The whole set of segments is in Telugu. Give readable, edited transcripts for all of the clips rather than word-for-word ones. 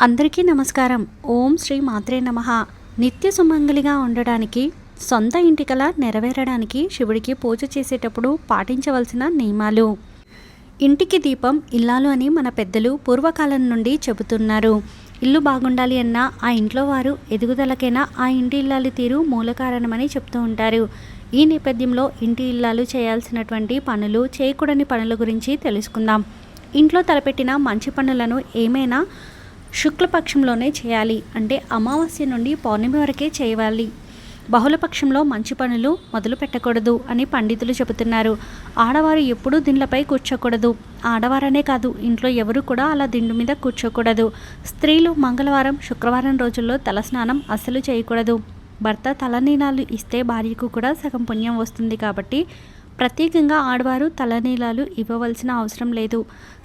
అందరికీ నమస్కారం. ఓం శ్రీ మాత్రే నమః. నిత్య సుమంగళిగా ఉండడానికి, సొంత ఇంటి కల నెరవేరడానికి శివుడికి పూజ చేసేటప్పుడు పాటించవలసిన నియమాలు. ఇంటికి దీపం ఇల్లాలు అని మన పెద్దలు పూర్వకాలం నుండి చెబుతున్నారు. ఇల్లు బాగుండాలి అన్నా, ఆ ఇంట్లో వారు ఎదుగుదలకైనా ఆ ఇంటి ఇల్లాలి తీరు మూల కారణమని చెప్తూ ఉంటారు. ఈ నేపథ్యంలో ఇంటి ఇల్లాలు చేయాల్సినటువంటి పనులు, చేయకూడని పనుల గురించి తెలుసుకుందాం. ఇంట్లో తలపెట్టిన మంచి పనులను ఏమైనా శుక్లపక్షంలోనే చేయాలి, అంటే అమావాస్య నుండి పౌర్ణమి వరకే చేయాలి. బహుళపక్షంలో మంచి పనులు మొదలు పెట్టకూడదు అని పండితులు చెబుతున్నారు. ఆడవారు ఎప్పుడూ దిండ్లపై కూర్చోకూడదు. ఆడవారనే కాదు, ఇంట్లో ఎవరు కూడా అలా దిండు మీద కూర్చోకూడదు. స్త్రీలు మంగళవారం, శుక్రవారం రోజుల్లో తలస్నానం అస్సలు చేయకూడదు. భర్త తలనీలాలు ఇస్తే భార్యకు కూడా సగం పుణ్యం వస్తుంది కాబట్టి ప్రత్యేకంగా ఆడవారు తలనీలాలు ఇవ్వవలసిన అవసరం లేదు.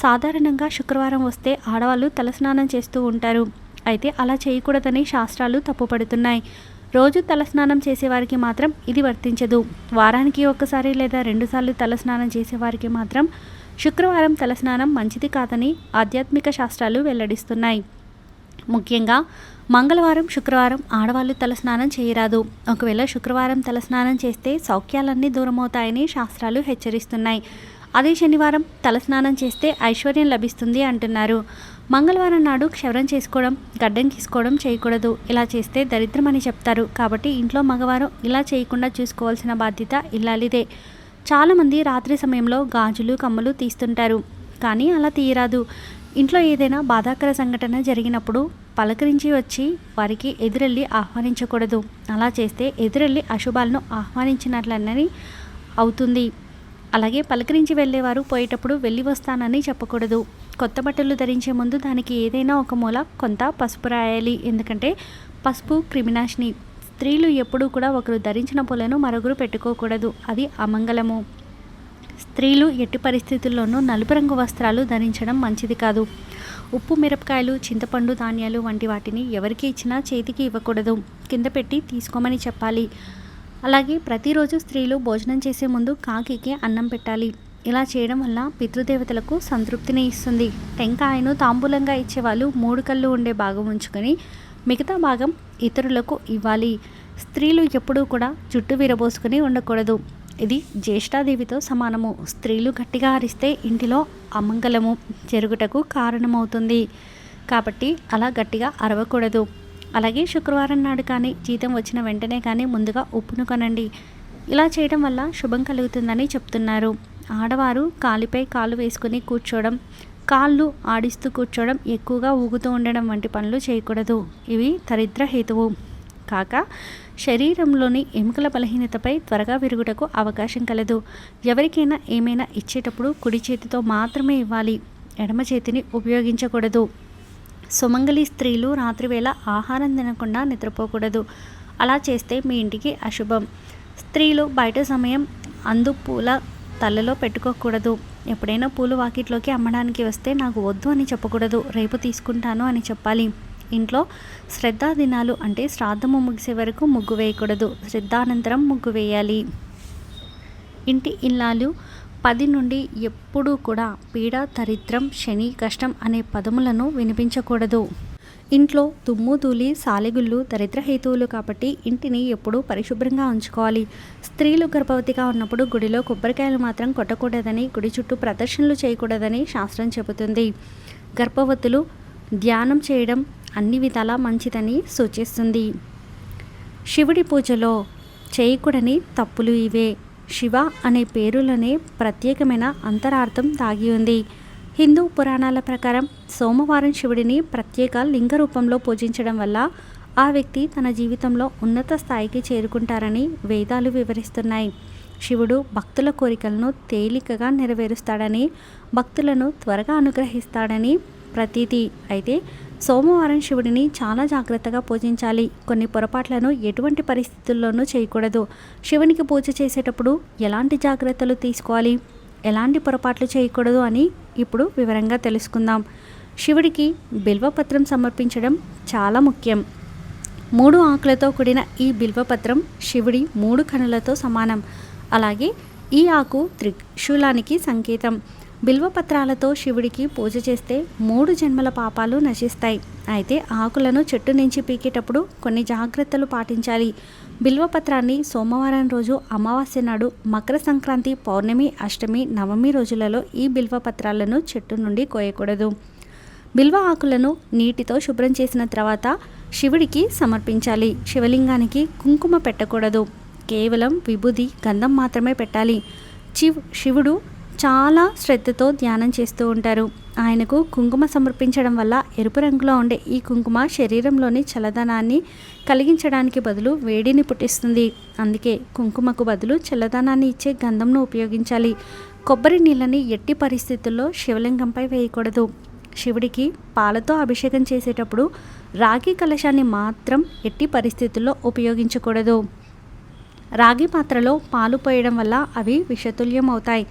సాధారణంగా శుక్రవారం వస్తే ఆడవాళ్ళు తలస్నానం చేస్తూ ఉంటారు. అయితే అలా చేయకూడదని శాస్త్రాలు తప్పుపడుతున్నాయి. రోజు తలస్నానం చేసేవారికి మాత్రం ఇది వర్తించదు. వారానికి ఒక్కసారి లేదా 2 సార్లు తలస్నానం చేసేవారికి మాత్రం శుక్రవారం తలస్నానం మంచిది కాదని ఆధ్యాత్మిక శాస్త్రాలు వెల్లడిస్తున్నాయి. ముఖ్యంగా మంగళవారం, శుక్రవారం ఆడవాళ్ళు తలస్నానం చేయరాదు. ఒకవేళ శుక్రవారం తలస్నానం చేస్తే సౌఖ్యాలన్నీ దూరమవుతాయని శాస్త్రాలు హెచ్చరిస్తున్నాయి. అదే శనివారం తలస్నానం చేస్తే ఐశ్వర్యం లభిస్తుంది అంటున్నారు. మంగళవారం నాడు క్షవరం చేసుకోవడం, గడ్డం గీసుకోవడం చేయకూడదు. ఇలా చేస్తే దరిద్రమని చెప్తారు. కాబట్టి ఇంట్లో మగవారు ఇలా చేయకుండా చూసుకోవాల్సిన బాధ్యత ఇల్లాలిదే. చాలామంది రాత్రి సమయంలో గాజులు, కమ్మలు తీస్తుంటారు. కానీ అలా తీయరాదు. ఇంట్లో ఏదైనా బాధాకర సంఘటన జరిగినప్పుడు పలకరించి వచ్చి వారికి ఎదురెళ్ళి ఆహ్వానించకూడదు. అలా చేస్తే ఎదురెళ్ళి అశుభాలను ఆహ్వానించినట్లనని అవుతుంది. అలాగే పలకరించి వెళ్ళేవారు పోయేటప్పుడు వెళ్ళి వస్తానని చెప్పకూడదు. కొత్త బట్టలు ధరించే ముందు దానికి ఏదైనా ఒక మూల కొంత పసుపు రాయాలి. ఎందుకంటే పసుపు క్రిమినాశిని. స్త్రీలు ఎప్పుడూ కూడా ఒకరు ధరించిన పూలను మరొకరు పెట్టుకోకూడదు. అది అమంగళము. స్త్రీలు ఎట్టి పరిస్థితుల్లోనూ నలుపు రంగు వస్త్రాలు ధరించడం మంచిది కాదు. ఉప్పు, మిరపకాయలు, చింతపండు, ధాన్యాలు వంటి వాటిని ఎవరికి ఇచ్చినా చేతికి ఇవ్వకూడదు. కింద పెట్టి తీసుకోమని చెప్పాలి. అలాగే ప్రతిరోజు స్త్రీలు భోజనం చేసే ముందు కాకికి అన్నం పెట్టాలి. ఇలా చేయడం వల్ల పితృదేవతలకు సంతృప్తిని ఇస్తుంది. టెంకాయను తాంబూలంగా ఇచ్చేవాళ్ళు 3 కళ్ళు ఉండే భాగం ఉంచుకొని మిగతా భాగం ఇతరులకు ఇవ్వాలి. స్త్రీలు ఎప్పుడూ కూడా జుట్టు విరబోసుకొని ఉండకూడదు. ఇది జ్యేష్ఠాదేవితో సమానము. స్త్రీలు గట్టిగా అరిస్తే ఇంటిలో అమంగళము జరుగుటకు కారణమవుతుంది. కాబట్టి అలా గట్టిగా అరవకూడదు. అలాగే శుక్రవారం నాడు కానీ, జీతం వచ్చిన వెంటనే కానీ ముందుగా ఉప్పును కొనండి. ఇలా చేయడం వల్ల శుభం కలుగుతుందని చెప్తున్నారు. ఆడవారు కాలిపై కాలు వేసుకుని కూర్చోవడం, కాళ్ళు ఆడిస్తూ కూర్చోవడం, ఎక్కువగా ఊగుతూ ఉండడం వంటి పనులు చేయకూడదు. ఇవి దరిద్ర హేతువు. కాక శరీరంలోని ఎముకల బలహీనతపై త్వరగా విరుగుటకు అవకాశం కలదు. ఎవరికైనా ఏమైనా ఇచ్చేటప్పుడు కుడి చేతితో మాత్రమే ఇవ్వాలి. ఎడమ చేతిని ఉపయోగించకూడదు. సుమంగళి స్త్రీలు రాత్రివేళ ఆహారం తినకుండా నిద్రపోకూడదు. అలా చేస్తే మీ ఇంటికి అశుభం. స్త్రీలు బయట సమయం అందు పూల తలలో పెట్టుకోకూడదు. ఎప్పుడైనా పూలు వాకిట్లోకి అమ్మడానికి వస్తే నాకు వద్దు అని చెప్పకూడదు. రేపు తీసుకుంటాను అని చెప్పాలి. ఇంట్లో శ్రద్ధా దినాలు అంటే శ్రాద్ధము ముగిసే వరకు ముగ్గు వేయకూడదు. శ్రద్ధానంతరం ముగ్గు వేయాలి. ఇంటి ఇల్లాలు 10 నుండి ఎప్పుడూ కూడా పీడ, దరిద్రం, శని, కష్టం అనే పదములను వినిపించకూడదు. ఇంట్లో దుమ్ము, ధూళి, సాలెగుళ్ళు దరిద్ర హేతువులు కాబట్టి ఇంటిని ఎప్పుడూ పరిశుభ్రంగా ఉంచుకోవాలి. స్త్రీలు గర్భవతిగా ఉన్నప్పుడు గుడిలో కొబ్బరికాయలు మాత్రం కొట్టకూడదని, గుడి చుట్టూ ప్రదర్శనలు చేయకూడదని శాస్త్రం చెబుతుంది. గర్భవతులు ధ్యానం చేయడం అన్ని విధాలా మంచిదని సూచిస్తుంది. శివుడి పూజలో చేయకూడని తప్పులు ఇవే. శివ అనే పేరులోనే ప్రత్యేకమైన అంతరార్థం దాగి ఉంది. హిందూ పురాణాల ప్రకారం సోమవారం శివుడిని ప్రత్యేక లింగ రూపంలో పూజించడం వల్ల ఆ వ్యక్తి తన జీవితంలో ఉన్నత స్థాయికి చేరుకుంటారని వేదాలు వివరిస్తున్నాయి. శివుడు భక్తుల కోరికలను తేలికగా నెరవేరుస్తాడని, భక్తులను త్వరగా అనుగ్రహిస్తాడని ప్రతీతి. అయితే సోమవారం శివుడిని చాలా జాగ్రత్తగా పూజించాలి. కొన్ని పొరపాట్లను ఎటువంటి పరిస్థితుల్లోనూ చేయకూడదు. శివునికి పూజ చేసేటప్పుడు ఎలాంటి జాగ్రత్తలు తీసుకోవాలి, ఎలాంటి పొరపాట్లు చేయకూడదు అని ఇప్పుడు వివరంగా తెలుసుకుందాం. శివుడికి బిల్వపత్రం సమర్పించడం చాలా ముఖ్యం. 3 ఆకులతో కూడిన ఈ బిల్వపత్రం శివుడి 3 కనులతో సమానం. అలాగే ఈ ఆకు త్రిశూలానికి సంకేతం. బిల్వపత్రాలతో శివుడికి పూజ చేస్తే 3 జన్మల పాపాలు నశిస్తాయి. అయితే ఆకులను చెట్టు నుంచి పీకేటప్పుడు కొన్ని జాగ్రత్తలు పాటించాలి. బిల్వపత్రాన్ని సోమవారం రోజు, అమావాస్య నాడు, మకర సంక్రాంతి, పౌర్ణమి, అష్టమి, నవమి రోజులలో ఈ బిల్వపత్రాలను చెట్టు నుండి కోయకూడదు. బిల్వ ఆకులను నీటితో శుభ్రం చేసిన తర్వాత శివుడికి సమర్పించాలి. శివలింగానికి కుంకుమ పెట్టకూడదు. కేవలం విభూది, గంధం మాత్రమే పెట్టాలి. శివుడు చాలా శ్రద్ధతో ధ్యానం చేస్తూ ఉంటారు. ఆయనకు కుంకుమ సమర్పించడం వల్ల ఎరుపు రంగులో ఉండే ఈ కుంకుమ శరీరంలోని చల్లదనాన్ని కలిగించడానికి బదులు వేడిని పుట్టిస్తుంది. అందుకే కుంకుమకు బదులు చల్లదనాన్ని ఇచ్చే గంధంను ఉపయోగించాలి. కొబ్బరి నీళ్ళని ఎట్టి పరిస్థితుల్లో శివలింగంపై వేయకూడదు. శివుడికి పాలతో అభిషేకం చేసేటప్పుడు రాగి కలశాన్ని మాత్రం ఎట్టి పరిస్థితుల్లో ఉపయోగించకూడదు. రాగి పాత్రలో పాలు పోయడం వల్ల అవి విషతుల్యం అవుతాయి.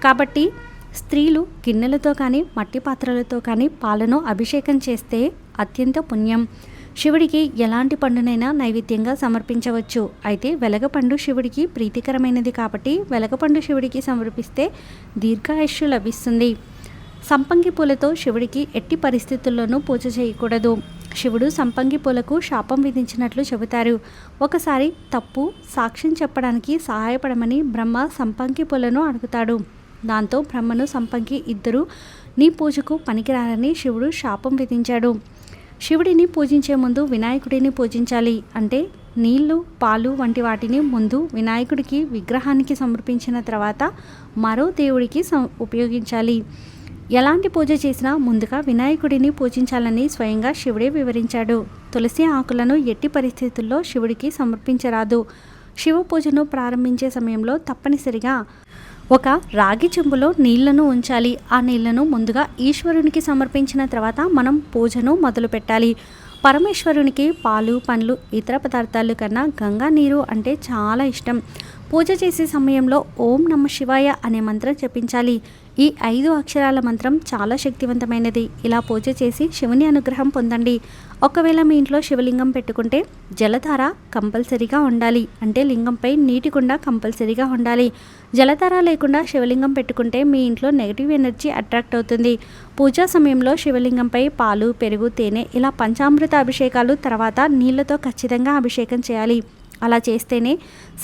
కాబట్టి స్త్రీలు గిన్నెలతో కానీ మట్టి పాత్రలతో కానీ పాలను అభిషేకం చేస్తే అత్యంత పుణ్యం. శివుడికి ఎలాంటి పండునైనా నైవేద్యంగా సమర్పించవచ్చు. అయితే వెలగపండు శివుడికి ప్రీతికరమైనది కాబట్టి వెలగపండు శివుడికి సమర్పిస్తే దీర్ఘాయుష్యు లభిస్తుంది. సంపంగి పూలతో శివుడికి ఎట్టి పరిస్థితుల్లోనూ పూజ చేయకూడదు. శివుడు సంపంగి పూలకు శాపం విధించినట్లు చెబుతారు. ఒకసారి తప్పు సాక్ష్యం చెప్పడానికి సహాయపడమని బ్రహ్మ సంపంగి పూలను అడుగుతాడు. దాంతో బ్రహ్మను సంపంగి ఇద్దరు నీ పూజకు పనికిరారని శివుడు శాపం విధించాడు. శివుడిని పూజించే ముందు వినాయకుడిని పూజించాలి. అంటే నీళ్లు, పాలు వంటి వాటిని ముందు వినాయకుడికి విగ్రహానికి సమర్పించిన తర్వాత మరో దేవుడికి ఉపయోగించాలి. ఎలాంటి పూజ చేసినా ముందుగా వినాయకుడిని పూజించాలని స్వయంగా శివుడే వివరించాడు. తులసి ఆకులను ఎట్టి పరిస్థితుల్లో శివుడికి సమర్పించరాదు. శివ పూజను ప్రారంభించే సమయంలో తప్పనిసరిగా ఒక రాగి చెంబులో నీళ్లను ఉంచాలి. ఆ నీళ్లను ముందుగా ఈశ్వరునికి సమర్పించిన తర్వాత మనం పూజను మొదలు పెట్టాలి. పరమేశ్వరునికి పాలు, పండ్లు, ఇతర పదార్థాలు కన్నా గంగా నీరు అంటే చాలా ఇష్టం. పూజ చేసే సమయంలో ఓం నమ శివాయ అనే మంత్రం జపించాలి. ఈ 5 అక్షరాల మంత్రం చాలా శక్తివంతమైనది. ఇలా పూజ చేసి శివుని అనుగ్రహం పొందండి. ఒకవేళ మీ ఇంట్లో శివలింగం పెట్టుకుంటే జలధార కంపల్సరీగా ఉండాలి. అంటే లింగంపై నీటి కుండ కంపల్సరీగా ఉండాలి. జలధార లేకుండా శివలింగం పెట్టుకుంటే మీ ఇంట్లో నెగిటివ్ ఎనర్జీ అట్రాక్ట్ అవుతుంది. పూజా సమయంలో శివలింగంపై పాలు, పెరుగు, తేనె ఇలా పంచామృత అభిషేకాలు తర్వాత నీళ్లతో ఖచ్చితంగా అభిషేకం చేయాలి. అలా చేస్తేనే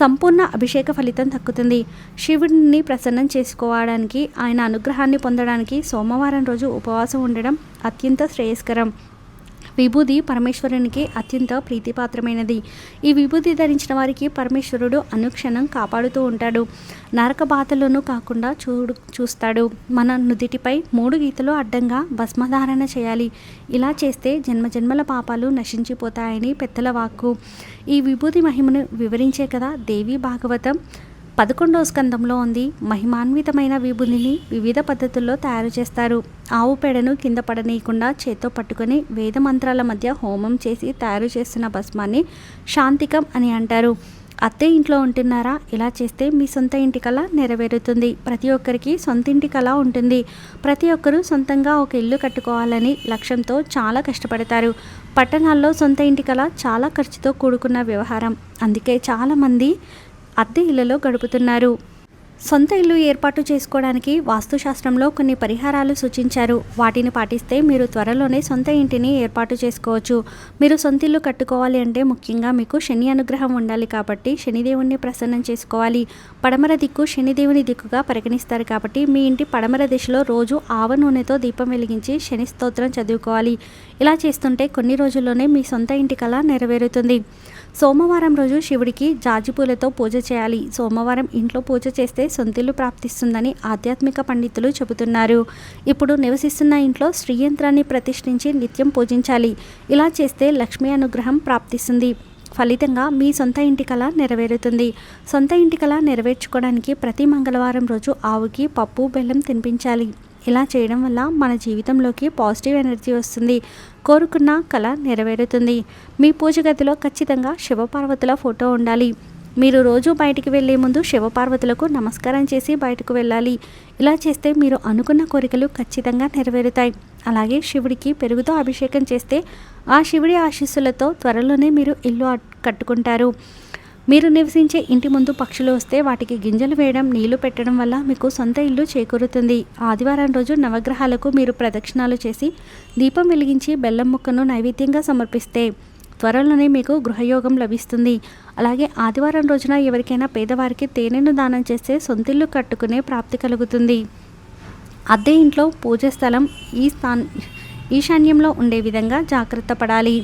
సంపూర్ణ అభిషేక ఫలితం దక్కుతుంది. శివుడిని ప్రసన్నం చేసుకోవడానికి, ఆయన అనుగ్రహాన్ని పొందడానికి సోమవారం రోజు ఉపవాసం ఉండడం అత్యంత శ్రేయస్కరం. విభూది పరమేశ్వరునికి అత్యంత ప్రీతిపాత్రమైనది. ఈ విభూది ధరించిన వారికి పరమేశ్వరుడు అనుక్షణం కాపాడుతూ ఉంటాడు. నరక బాధలను కాకుండా చూస్తాడు. మన నుదిటిపై 3 గీతలు అడ్డంగా భస్మధారణ చేయాలి. ఇలా చేస్తే జన్మజన్మల పాపాలు నశించిపోతాయని పెద్దల వాక్కు. ఈ విభూది మహిమను వివరించే కదా దేవి భాగవతం 11వ స్కందంలో ఉంది. మహిమాన్వితమైన విభూతిని వివిధ పద్ధతుల్లో తయారు చేస్తారు. ఆవు పేడను కింద పడనీయకుండా చేత్తో పట్టుకొని వేద మంత్రాల మధ్య హోమం చేసి తయారు చేస్తున్న భస్మాన్ని శాంతికం అని అంటారు. అత్తే ఇంట్లో ఉంటున్నారా? ఇలా చేస్తే మీ సొంత ఇంటి కళ నెరవేరుతుంది. ప్రతి ఒక్కరికి సొంత ఇంటి కళ ఉంటుంది. ప్రతి ఒక్కరూ సొంతంగా ఒక ఇల్లు కట్టుకోవాలని లక్ష్యంతో చాలా కష్టపడతారు. పట్టణాల్లో సొంత ఇంటి కళ చాలా ఖర్చుతో కూడుకున్న వ్యవహారం. అందుకే చాలామంది అద్దె ఇళ్లలో గడుపుతున్నారు. సొంత ఇల్లు ఏర్పాటు చేసుకోవడానికి వాస్తుశాస్త్రంలో కొన్ని పరిహారాలు సూచించారు. వాటిని పాటిస్తే మీరు త్వరలోనే సొంత ఇంటిని ఏర్పాటు చేసుకోవచ్చు. మీరు సొంత ఇల్లు కట్టుకోవాలి అంటే ముఖ్యంగా మీకు శని అనుగ్రహం ఉండాలి. కాబట్టి శనిదేవుణ్ణి ప్రసన్నం చేసుకోవాలి. పడమర దిక్కు శనిదేవుని దిక్కుగా పరిగణిస్తారు. కాబట్టి మీ ఇంటి పడమర దిశలో రోజు ఆవ నూనెతో దీపం వెలిగించి శని స్తోత్రం చదువుకోవాలి. ఇలా చేస్తుంటే కొన్ని రోజుల్లోనే మీ సొంత ఇంటి కల నెరవేరుతుంది. సోమవారం రోజు శివుడికి జాజిపూలతో పూజ చేయాలి. సోమవారం ఇంట్లో పూజ చేస్తే సొంతిల్లు ప్రాప్తిస్తుందని ఆధ్యాత్మిక పండితులు చెబుతున్నారు. ఇప్పుడు నివసిస్తున్న ఇంట్లో శ్రీయంత్రాన్ని ప్రతిష్ఠించి నిత్యం పూజించాలి. ఇలా చేస్తే లక్ష్మీ అనుగ్రహం ప్రాప్తిస్తుంది. ఫలితంగా మీ సొంత ఇంటి కల నెరవేరుతుంది. సొంత ఇంటి కల నెరవేర్చుకోవడానికి ప్రతి మంగళవారం రోజు ఆవుకి పప్పు, బెల్లం తినిపించాలి. ఇలా చేయడం వల్ల మన జీవితంలోకి పాజిటివ్ ఎనర్జీ వస్తుంది. కోరుకున్న కల నెరవేరుతుంది. మీ పూజ గదిలో ఖచ్చితంగా శివపార్వతుల ఫోటో ఉండాలి. మీరు రోజు బయటికి వెళ్లే ముందు శివపార్వతులకు నమస్కారం చేసి బయటకు వెళ్ళాలి. ఇలా చేస్తే మీరు అనుకున్న కోరికలు ఖచ్చితంగా నెరవేరుతాయి. అలాగే శివుడికి పెరుగుతో అభిషేకం చేస్తే ఆ శివుడి ఆశీస్సులతో త్వరలోనే మీరు ఇల్లు కట్టుకుంటారు. మీరు నివసించే ఇంటి ముందు పక్షులు వస్తే వాటికి గింజలు వేయడం, నీళ్లు పెట్టడం వల్ల మీకు సొంత ఇల్లు చేకూరుతుంది. ఆదివారం రోజు నవగ్రహాలకు మీరు ప్రదక్షిణాలు చేసి దీపం వెలిగించి బెల్లం ముక్కను నైవేద్యంగా సమర్పిస్తే త్వరలోనే మీకు గృహయోగం లభిస్తుంది. అలాగే ఆదివారం రోజున ఎవరికైనా పేదవారికి తేనెను దానం చేస్తే సొంతిల్లు కట్టుకునే ప్రాప్తి కలుగుతుంది. అద్దె ఇంట్లో పూజ స్థలం ఈశాన్యంలో ఉండే విధంగా జాగ్రత్త పడాలి.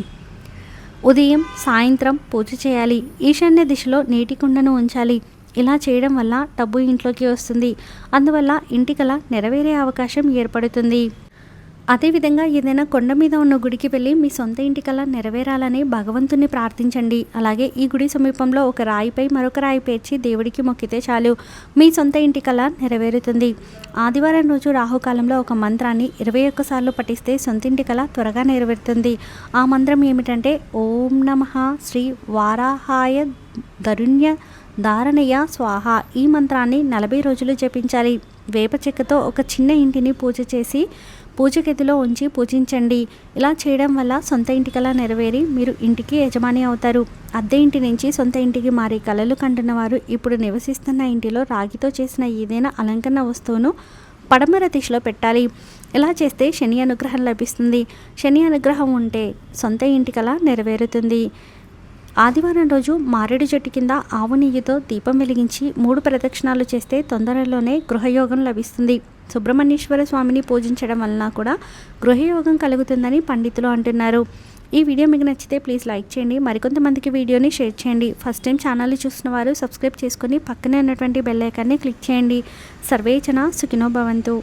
ఉదయం సాయంత్రం పూజ చేయాలి. ఈశాన్య దిశలో నీటి కుండను ఉంచాలి. ఇలా చేయడం వల్ల డబ్బు ఇంట్లోకి వస్తుంది. అందువల్ల ఇంటి కల నెరవేరే అవకాశం ఏర్పడుతుంది. అదేవిధంగా ఏదైనా కొండ మీద ఉన్న గుడికి వెళ్ళి మీ సొంత ఇంటి కల నెరవేరాలని భగవంతుని ప్రార్థించండి. అలాగే ఈ గుడి సమీపంలో ఒక రాయిపై మరొక రాయి పేర్చి దేవుడికి మొక్కితే చాలు మీ సొంత ఇంటి కల నెరవేరుతుంది. ఆదివారం రోజు రాహుకాలంలో ఒక మంత్రాన్ని 21 సార్లు పఠిస్తే సొంతింటి కల త్వరగా నెరవేరుతుంది. ఆ మంత్రం ఏమిటంటే ఓం నమః శ్రీ వారాహాయ ధరుణ్య ధారణయ స్వాహ. ఈ మంత్రాన్ని 40 రోజులు జపించాలి. వేప చెక్కతో ఒక చిన్న ఇంటిని పూజ చేసి పూజ గదిలో ఉంచి పూజించండి. ఇలా చేయడం వల్ల సొంత ఇంటి కల నెరవేరి మీరు ఇంటికి యజమాని అవుతారు. అద్దె ఇంటి నుంచి సొంత ఇంటికి మారి కలలు కంటున్న వారు ఇప్పుడు నివసిస్తున్న ఇంటిలో రాగితో చేసిన ఏదైనా అలంకరణ వస్తువును పడమర దిశలో పెట్టాలి. ఇలా చేస్తే శని అనుగ్రహం లభిస్తుంది. శని అనుగ్రహం ఉంటే సొంత ఇంటి కల నెరవేరుతుంది. ఆదివారం రోజు మారేడు చెట్టు కింద ఆవు నెయ్యితో దీపం వెలిగించి 3 ప్రదక్షిణాలు చేస్తే తొందరలోనే గృహయోగం లభిస్తుంది. సుబ్రహ్మణ్యేశ్వర స్వామిని పూజించడం వలన కూడా గృహయోగం కలుగుతుందని పండితులు అంటున్నారు. ఈ వీడియో మీకు నచ్చితే ప్లీజ్ లైక్ చేయండి. మరికొంతమందికి వీడియోని షేర్ చేయండి. ఫస్ట్ టైం ఛానల్ని చూస్తున్న వారు సబ్స్క్రైబ్ చేసుకొని పక్కనే ఉన్నటువంటి బెల్ ఐకాన్ని క్లిక్ చేయండి. సర్వే జన సుఖినో భవంతు.